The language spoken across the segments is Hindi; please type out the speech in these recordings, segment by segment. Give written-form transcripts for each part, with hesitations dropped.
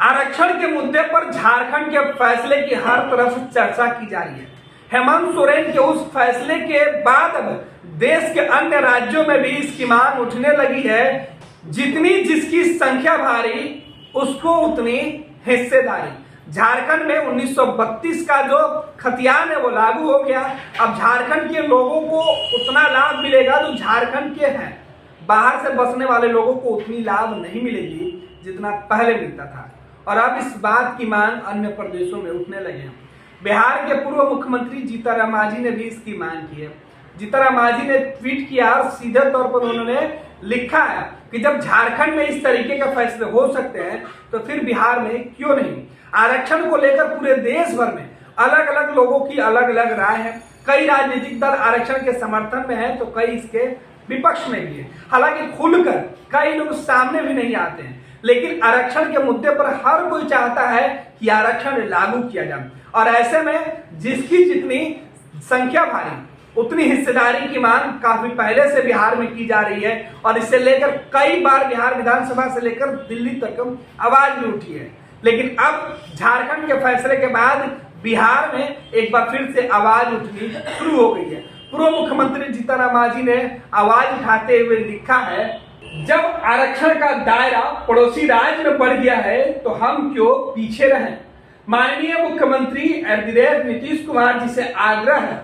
आरक्षण के मुद्दे पर झारखंड के फैसले की हर तरफ चर्चा की जा रही है। हेमंत सोरेन के उस फैसले के बाद अब देश के अन्य राज्यों में भी इसकी मांग उठने लगी है। जितनी जिसकी संख्या भारी उसको उतनी हिस्सेदारी। झारखंड में 1932 का जो खतियान है वो लागू हो गया। अब झारखंड के लोगों को उतना लाभ मिलेगा जो झारखंड के हैं। बाहर से बसने वाले लोगों को उतनी लाभ नहीं मिलेगी जितना पहले मिलता था। और अब इस बात की मांग अन्य प्रदेशों में उठने लगे हैं। बिहार के पूर्व मुख्यमंत्री जीतनराम मांझी ने भी इसकी मांग की है। जीतनराम मांझी ने ट्वीट किया और सीधे तौर पर उन्होंने लिखा है कि जब झारखंड में इस तरीके के फैसले हो सकते हैं तो फिर बिहार में क्यों नहीं। आरक्षण को लेकर पूरे देश भर में अलग अलग लोगों की अलग अलग राय है। कई राजनीतिक दल आरक्षण के समर्थन में है तो कई इसके विपक्ष में भी है। हालांकि खुलकर कई लोग सामने भी नहीं आते हैं, लेकिन आरक्षण के मुद्दे पर हर कोई चाहता है कि आरक्षण लागू किया जाए। और ऐसे में जिसकी जितनी संख्या भारी उतनी हिस्सेदारी की मांग काफी पहले से बिहार में की जा रही है। और इसे लेकर कई बार बिहार विधानसभा से लेकर दिल्ली तक आवाज भी उठी है। लेकिन अब झारखंड के फैसले के बाद बिहार में एक बार फिर से आवाज उठनी शुरू हो गई है। पूर्व मुख्यमंत्री जीतनराम मांझी ने आवाज उठाते हुए लिखा है, जब आरक्षण का दायरा पड़ोसी राज्य में बढ़ गया है तो हम क्यों पीछे रहें। माननीय मुख्यमंत्री नीतीश कुमार जी से आग्रह है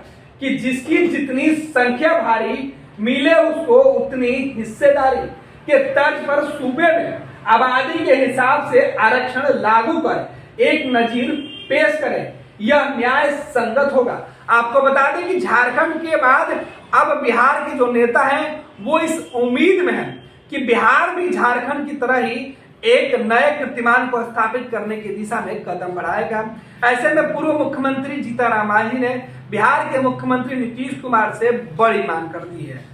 कि जिसकी जितनी संख्या भारी मिले उसको उतनी हिस्सेदारी के तर्ज पर सूबे में आबादी के हिसाब से आरक्षण लागू कर एक नजीर पेश करें। यह न्याय संगत होगा। आपको बता दें कि झारखंड के बाद अब बिहार के जो नेता हैं वो इस उम्मीद में हैं कि बिहार भी झारखंड की तरह ही एक नए कीर्तिमान को स्थापित करने की दिशा में कदम बढ़ाएगा। ऐसे में पूर्व मुख्यमंत्री जीतनराम मांझी ने बिहार के मुख्यमंत्री नीतीश कुमार से बड़ी मांग कर दी है।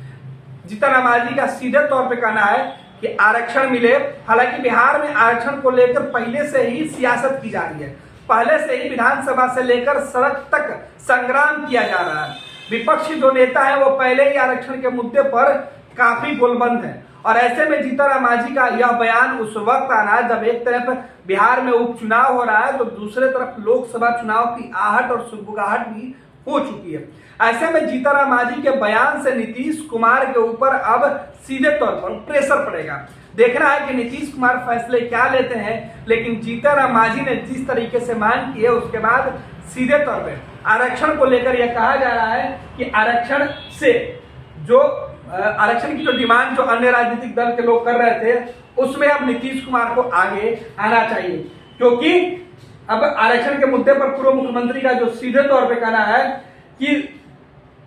जीतनराम मांझी का सीधे तौर पे कहना है कि आरक्षण मिले। हालांकि बिहार में आरक्षण को लेकर पहले से ही सियासत की जा रही है। पहले से ही विधानसभा से लेकर सड़क तक संग्राम किया जा रहा है। विपक्षी जो नेता है वो पहले ही आरक्षण के मुद्दे पर काफी गोलबंद है। और ऐसे में जीतनराम मांझी का यह बयान उस वक्त आना है जब एक तरफ बिहार में उपचुनाव हो रहा है तो दूसरे तरफ लोकसभा चुनाव की आहट और सुगबुगाहट भी हो चुकी है। ऐसे में जीतनराम मांझी के बयान से नीतीश कुमार के ऊपर अब सीधे तौर पर प्रेशर पड़ेगा। देखना है कि नीतीश कुमार फैसले क्या लेते हैं। लेकिन जीतनराम मांझी ने जिस तरीके से मांग की है उसके बाद सीधे तौर पर आरक्षण को लेकर यह कहा जा रहा है कि आरक्षण से जो आरक्षण की जो डिमांड जो अन्य राजनीतिक दल के लोग कर रहे थे उसमें अब नीतीश कुमार को आगे आना चाहिए। क्योंकि अब आरक्षण के मुद्दे पर पूर्व मुख्यमंत्री का जो सीधे तौर पे कहना है कि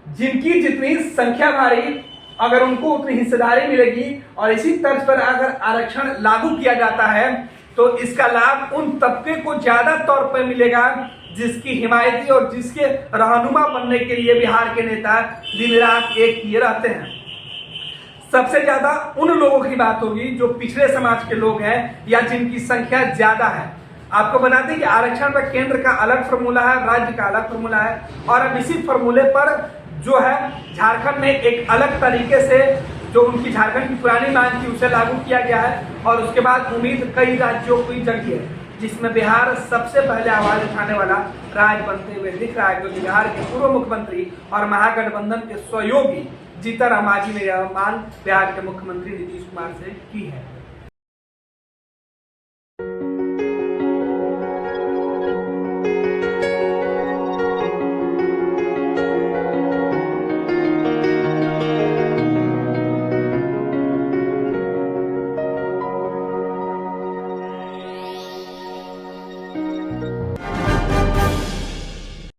जिनकी जितनी संख्या भारी अगर उनको उतनी हिस्सेदारी मिलेगी और इसी तर्ज पर अगर आरक्षण लागू किया जाता है तो इसका लाभ उन तबके को ज्यादा तौर पर मिलेगा जिसकी हिमायती और जिसके रहनुमा बनने के लिए बिहार के नेता दिन रात एक किए रहते हैं। सबसे ज्यादा उन लोगों की बात होगी जो पिछड़े समाज के लोग हैं या जिनकी संख्या ज्यादा है। आपको बता दें कि आरक्षण पर केंद्र का अलग फॉर्मूला है, राज्य का अलग फॉर्मूला है। और अब इसी फॉर्मूले पर जो है झारखंड में एक अलग तरीके से जो उनकी झारखंड की पुरानी मांग थी उसे लागू किया गया है। और उसके बाद उम्मीद कई राज्यों की जगी है जिसमें बिहार सबसे पहले आवाज उठाने वाला राज्य बनते हुए दिख रहा है। क्योंकि बिहार के पूर्व मुख्यमंत्री और महागठबंधन के सहयोगी जीतनराम मांझी ने यह मांग बिहार के मुख्यमंत्री नीतीश कुमार से की है।